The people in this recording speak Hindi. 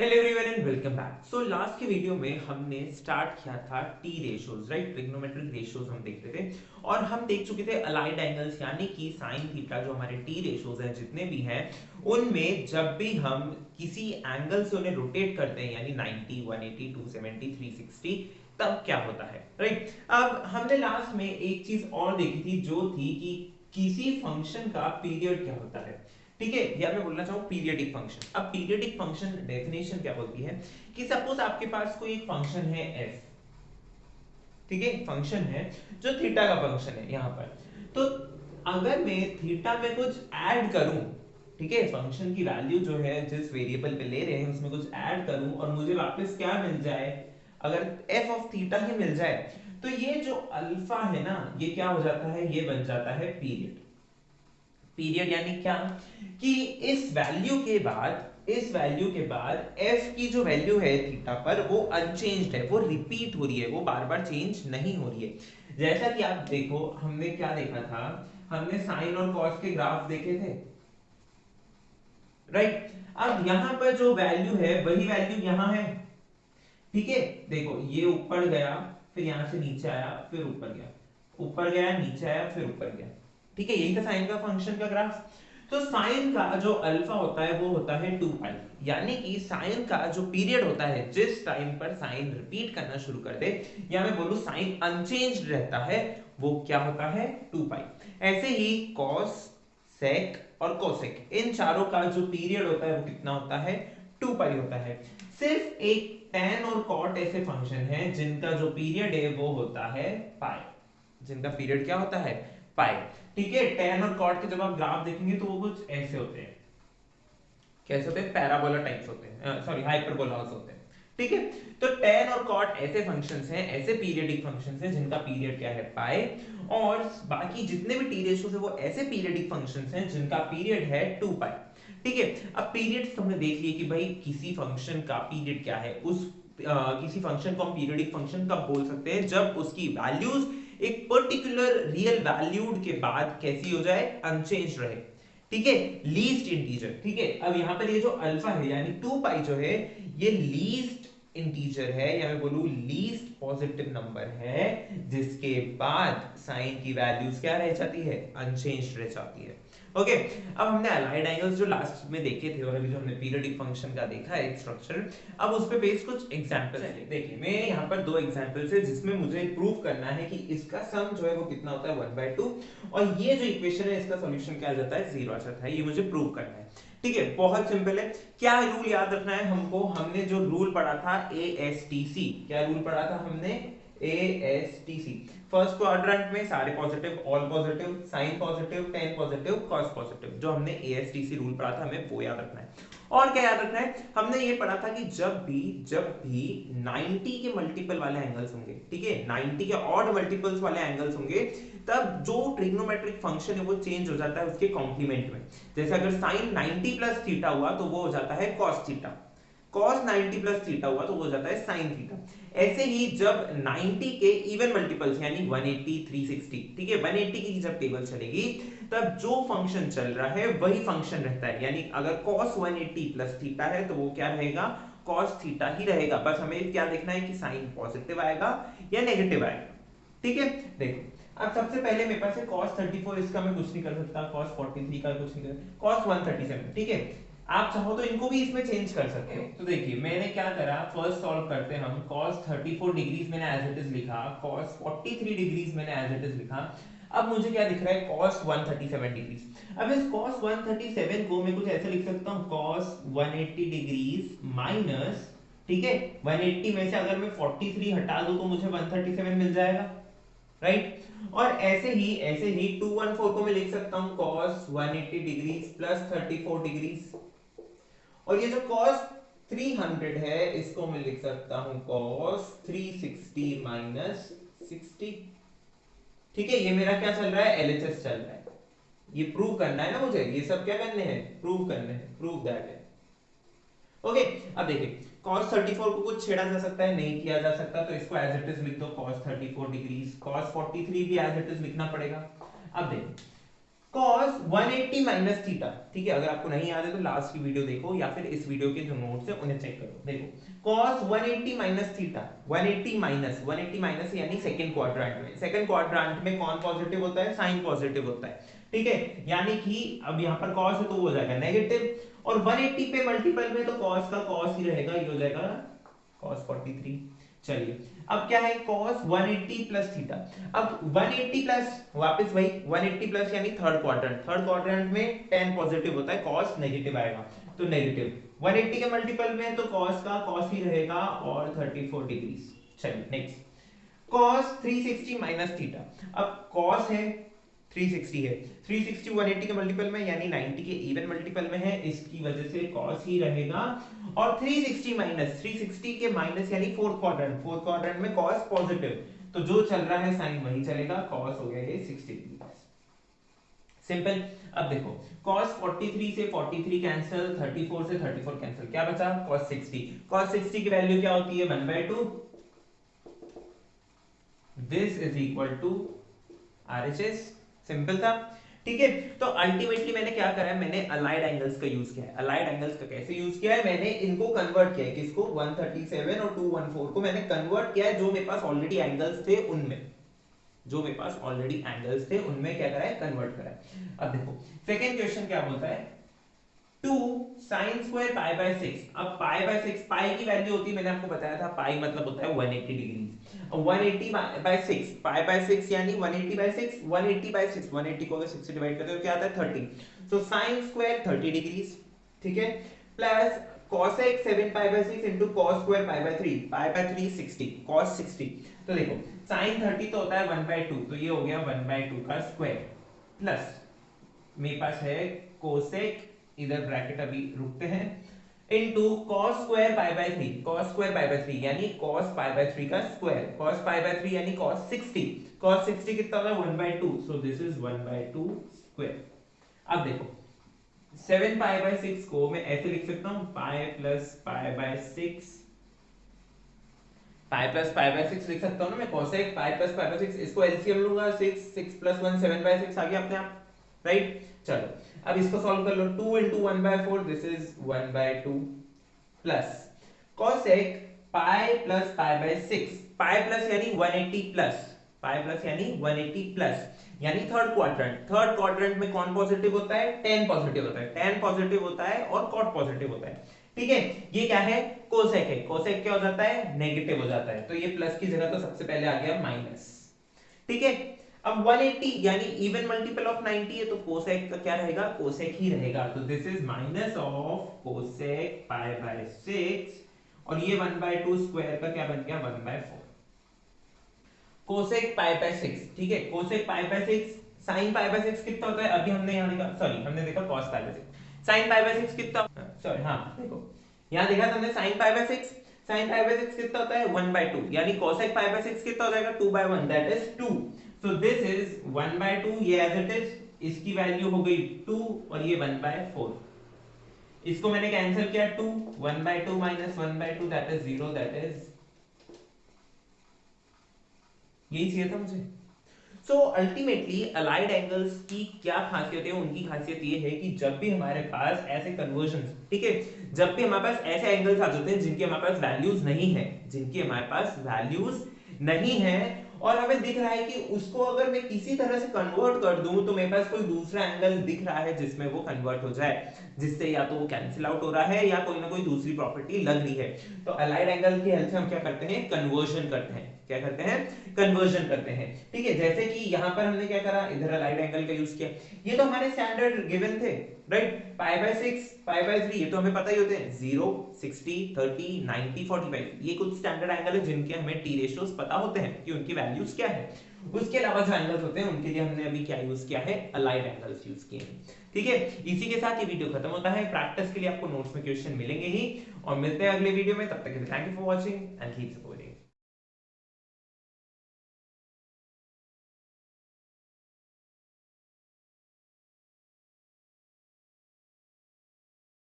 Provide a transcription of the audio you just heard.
Hello everyone and welcome back. So last के वीडियो में हमने स्टार्ट किया था T ratios, right. Trigonometric ratios हम देखते थे और हम देख चुके थे अलाइड एंगल्स यानी कि साइन थीटा जो हमारे टी रेशियोज हैं जितने भी हैं उनमें जब भी हम किसी एंगल से उन्हें रोटेट करते हैं यानी 90, 180, 270, 360 तब क्या होता है, राइट। अब हमने लास्ट में एक चीज और देखी थी जो थी कि किसी फंक्शन का पीरियड क्या होता है, ठीक है। या मैं बोलना चाहूँ पीरियडिक फंक्शन। अब पीरियडिक फंक्शन डेफिनेशन क्या होती है कि सपोज आपके पास कोई एक फंक्शन है एफ, ठीक है, फंक्शन है जो थीटा का फंक्शन है यहाँ पर। तो अगर मैं थीटा में कुछ ऐड करूं, ठीक है, फंक्शन की वैल्यू जो है जिस वेरिएबल पे ले रहे हैं उसमें कुछ ऐड करूं और मुझे वापस क्या मिल जाए, अगर एफ ऑफ थीटा ही मिल जाए तो ये जो अल्फा है ना ये क्या हो जाता है, ये बन जाता है पीरियड। पीरियड यानी क्या कि इस वैल्यू के बाद f की जो वैल्यू है थीटा पर वो अनचेंज्ड है, वो रिपीट हो रही है, वो बार बार चेंज नहीं हो रही है। जैसा कि आप देखो हमने क्या देखा था, हमने साइन और कॉस के ग्राफ देखे थे, राइट। अब यहां पर जो वैल्यू है वही वैल्यू यहां है, ठीक है। देखो ये ऊपर गया, फिर यहां से नीचे आया, फिर ऊपर गया, ऊपर गया नीचे आया, फिर ऊपर गया, ठीक है। यही था साइन का फंक्शन का ग्राफ। तो साइन का जो अल्फा होता है वो होता है 2 पाई, यानी कि साइन का जो पीरियड होता है जिस टाइम पर साइन रिपीट करना शुरू कर दे या मैं बोलूं साइन अनचेंज्ड रहता है वो क्या होता है 2 पाई। ऐसे ही कॉस, सेक और कोसेक इन चारों का जो पीरियड होता है वो कितना होता है 2 पाई होता है। सिर्फ एक tan और cot ऐसे फंक्शन हैं जिनका जो पीरियड है वो होता है पाई, जिनका पीरियड क्या होता है पाई, ठीक है। tan और cot के जब आप ग्राफ देखेंगे तो वो कुछ ऐसे होते हैं, कैसे होते हैं, पैराबोला टाइप्स होते हैं, सॉरी हाइपरबोलास होते हैं, ठीक है। तो tan और cot ऐसे फंक्शंस हैं, ऐसे पीरियडिक फंक्शंस हैं जिनका पीरियड क्या है पाई, और बाकी जितने भी टी रेशियोज है वो ऐसे पीरियडिक फंक्शंस हैं जिनका पीरियड है 2 पाई, ठीक है। अब पीरियड्स तो हमने देख लिए कि भाई किसी फंक्शन का पीरियड क्या है, किसी फंक्शन को हम पीरियडिक फंक्शन कब बोल सकते हैं, जब उसकी वैल्यूज एक पर्टिकुलर रियल वैल्यूड के बाद कैसी हो जाए, अनचेंज रहे, ठीक है, लीस्ट इंटीजर, ठीक है। अब यहां पर ये जो अल्फा है यानी 2 पाई जो है ये लीस्ट इंटीजर है या मैं बोलूं लीस्ट पॉजिटिव नंबर है जिसके बाद साइन की वैल्यूज क्या रह जाती है, अनचेंज्ड रह जाती है। ओके, अब हमने अलाइड एंगल्स जो लास्ट में देखे थे और अभी जो हमने पीरियडिक फंक्शन का देखा है एक स्ट्रक्चर, अब उस पे बेस्ड कुछ एग्जांपल्स हैं। देखिए मैं यहाँ पर दो एग्जांपल्स है जिसमें मुझे प्रूव करना है कि इसका सम जो है वो कितना होता है 1/2 और ये जो इक्वेशन है इसका सॉल्यूशन क्या आ जाता है, 0 आ जाता है। ये मुझे प्रूव करना है, ठीक है। बहुत सिंपल है। क्या रूल याद रखना है हमको, हमने जो रूल पढ़ा था ASTC, क्या रूल पढ़ा था हमने, ASTC। फर्स्ट क्वाड्रेंट में सारे positive, all positive, sine positive, tan positive, cos positive, जो हमने ASTC रूल पढ़ा था हमें वो याद रखना है। और क्या याद रखना है, हमने ये पढ़ा था कि जब भी 90 के मल्टीपल वाले एंगल्स होंगे, ठीक है, 90 के ऑड मल्टीपल्स वाले एंगल्स होंगे तब जो ट्रिग्नोमेट्रिक फंक्शन है वो चेंज हो जाता है उसके कॉम्प्लीमेंट में। जैसे अगर साइन 90 प्लस थीटा हुआ तो वो हो जाता है cos theta, cos 90 plus theta हुआ तो वो हो जाता है sin थीटा। ऐसे ही जब 90 के इवन मल्टीपल्स यानी 180, 360, ठीक है, 180 की जब टेबल चलेगी तब जो फंक्शन चल रहा है वही फंक्शन रहता है, यानी अगर cos 180 प्लस थीटा है तो वो क्या रहेगा, cos थीटा ही रहेगा। बस हमें क्या देखना है कि साइन पॉजिटिव आएगा या नेगेटिव आएगा, ठीक है। देखो अब सबसे पहले मेरे पास है cos 34, इसका मैं कुछ नहीं कर सकता, cos 43 का कुछ नहीं कर, cos 137, ठीक है। आप चाहो तो इनको भी इसमें चेंज कर सकते हो। तो देखिए मैंने क्या करा, फर्स्ट सॉल्व करते हैं हम, cos 34 डिग्रीज मैंने एज इट इज लिखा, cos 43 डिग्रीज मैंने एज इट इज लिखा। अब मुझे क्या दिख रहा है, cos 137 डिग्रीज। अब इस cos 137 को मैं कुछ ऐसे लिख सकता हूँ, cos 180 डिग्रीज माइनस, ठीक है, 180 में से अगर मैं 43 हटा दूं तो मुझे 137 मिल जाएगा, राइट। और ऐसे ही 214 को मैं लिख सकता हूं cos 180 डिग्रीज प्लस 34 डिग्रीज, और ये जो cos 300 है इसको मैं लिख सकता हूं cos 360 माइनस 60, ठीक है। ये मेरा क्या चल रहा है, LHS चल रहा है। ये प्रूव करना है ना मुझे, ये सब क्या करने हैं, प्रूव करने हैं, प्रूव दैट है। ओके, अब देखिए cos 34 को कुछ छेड़ा जा सकता है, नहीं किया जा सकता, तो इसको एज इट इज लिख दो cos 34 डिग्रीज, cos 43 भी एज इट इज लिखना पड़ेगा। अब देखिए cos 180 माइनस थीटा, ठीक है, अगर आपको नहीं याद है तो लास्ट की वीडियो देखो या फिर इस वीडियो के जो नोट्स है उन्हें चेक करो। देखो cos 180 माइनस थीटा, 180 माइनस यानी सेकंड क्वाड्रेंट में, सेकंड क्वाड्रेंट में कौन पॉजिटिव होता है, साइन पॉजिटिव होता है, ठीक है, यानी कि अब यहाँ पर cos है तो वो हो जाएगा नेगेटिव, और 180 पे मल्टीपल में तो cos का cos ही रहेगा, ये हो जाएगा cos 43। चलिए अब क्या है cos 180 प्लस थीटा, अब 180 प्लस वापस वही 180 प्लस यानी थर्ड क्वाड्रेंट, थर्ड क्वाड्रेंट में tan पॉजिटिव होता है, cos नेगेटिव आएगा, तो नेगेटिव 180 के मल्टीपल में तो cos का cos ही रहेगा और 34 डिग्री। चलिए नेक्स्ट cos 360 माइनस थीटा, अब cos है 360 है, 360 180 के मल्टीपल में यानी 90 के इवन मल्टीपल में है, इसकी वजह से cos ही रहेगा, और 360 माइनस 360 के माइनस यानी फोर्थ क्वाड्रेंट, फोर्थ क्वाड्रेंट में cos पॉजिटिव, तो जो चल रहा है साइन वही चलेगा, cos हो गया ये 60 डिग्री। सिंपल। अब देखो cos 43 से 43 कैंसिल, 34 से 34 कैंसिल, क्या बचा cos 60, cos 60 की वैल्यू क्या होती है 1/2, this is equal to RHS, सिंपल था, ठीक है। तो अल्टीमेटली मैंने क्या करा है, मैंने अलाइड एंगल्स का यूज किया है। अलाइड एंगल्स का कैसे यूज किया है, मैंने इनको कन्वर्ट किया है, किसको 137 और 214 को मैंने कन्वर्ट किया है, जो मेरे पास ऑलरेडी एंगल्स थे उनमें, जो मेरे पास ऑलरेडी एंगल्स थे उनमें क्या करा है, कन्वर्ट करा है। अब देखो सेकंड क्वेश्चन क्या बोलता है, 2 sin स्क्वायर पाई बाय 6, अब पाई बाय 6, पाई की वैल्यू होती है, मैंने आपको बताया था पाई मतलब होता है 180 डिग्री, 180 बाय 6, पाई बाय 6 यानी 180 बाय 6, 180 बाय 6, 180 को अगर 6 से डिवाइड करते हो क्या आता है 30, सो sin स्क्वायर 30 डिग्री, ठीक है, plus cosec 7 pi by 6 into cos square pi by 3, pi by 3 60, cos 60, तो देखो sin 30 तो होता है 1/2, तो ये हो गया 1/2 का स्क्वायर, प्लस मेरे पास है cosec, इधर ब्रैकेट अभी रुकते हैं, into cos square pi by 3, cos square pi by 3 यानी cos पाई बाय 3 का स्क्वायर, cos पाई बाय 3 यानी cos 60, cos 60 कितना होता है 1/2, सो दिस इज 1/2 स्क्वायर। अब देखो 7 पाई बाय 6 को मैं ऐसे लिख सकता हूं, pi plus pi by 6, pi plus pi by 6 लिख सकता हूं ना मैं, cosec pi plus pi by 6, इसको एलसीएम लूंगा 6, 6 प्लस 1 7/6 आ गया अपने आप, राइट। चलो अब इसको सॉल्व कर लो, 2 into 1/4, this is 1/2, plus cosec pi plus pi by 6, pi plus यानी 180 प्लस, पाई प्लस यानी 180 प्लस, यानी थर्ड क्वाड्रेंट, थर्ड क्वाड्रेंट में कौन पॉजिटिव होता है, tan पॉजिटिव होता है, tan पॉजिटिव होता है और cot पॉजिटिव होता है, ठीक है। ये क्या है कोसेक है, कोसेक क्या हो जाता है नेगेटिव हो जाता है, तो ये प्लस की जगह तो सबसे पहले आ गया माइनस, ठीक है। अब 180 यानी इवन मल्टीपल ऑफ 90 है, तो कोसेक का क्या रहेगा, कोसेक ही रहेगा, तो this is minus of cosec pi by 6, और ये 1/2 स्क्वायर का क्या बन गया 1/4, कोसेक पाई बाय 6, ठीक है, cosec pi by 6, sine pi by 6 कितना होता है, अभी हमने यहां देखा, सॉरी हमने देखा cos pi by 6, sine pi by 6 कितना, सॉरी हाँ देखो यहां देखा हमने sine pi by 6, sine pi by 6 कितना होता है 1/2, यानी cosec पाई बाय 6 कितना हो जाएगा 2/1, that is 2, so this is 1/2, ये एज इट इज, इसकी वैल्यू हो गई 2 और ये 1/4, इसको मैंने कैंसिल किया 2, 1/2 minus 1/2 that is 0, that is, यही चाहिए था मुझे। सो अल्टीमेटली अलाइड एंगल्स की क्या खासियत है, उनकी खासियत ये है कि जब भी हमारे पास ऐसे कन्वर्जन, ठीक है, जब भी हमारे पास ऐसे एंगल्स आ जाते हैं जिनके हमारे पास वैल्यूज नहीं है, जिनकी हमारे पास वैल्यूज नहीं है, और हमें दिख रहा है कि उसको अगर मैं किसी तरह से कन्वर्ट कर दूं तो मेरे पास कोई दूसरा एंगल दिख रहा है जिसमें वो कन्वर्ट हो जाए, जिससे या तो वो कैंसिल आउट हो रहा है या कोई ना कोई दूसरी प्रॉपर्टी लग रही है, तो अलाइड एंगल की हेल्प से हम क्या करते हैं, कन्वर्जन करते हैं, क्या करते हैं, कन्वर्जन करते हैं, ठीक है। जैसे कि यहां पर हमने क्या करा, इधर अलाइड एंगल का यूज किया, ये तो हमारे स्टैंडर्ड गिवन थे, right, pi by 6, pi by 3, ये तो हमें पता ही होते हैं, 0, 60, 30, 90, 45, ये कुछ स्टैंडर्ड एंगल है जिनके हमें टी रेशियोज पता होते हैं कि उनकी वैल्यूज क्या है। उसके अलावा जो एंगल्स होते हैं उनके लिए हमने अभी क्या यूज किया है, अलाइड एंगल्स यूज किए हैं, ठीक है। इसी के साथ ये वीडियो खत्म होता है, प्रैक्टिस के लिए आपको नोट्स में क्वेश्चन मिलेंगे ही, और मिलते हैं अगले वीडियो में, तब तक के लिए thank you for watching and keep supporting.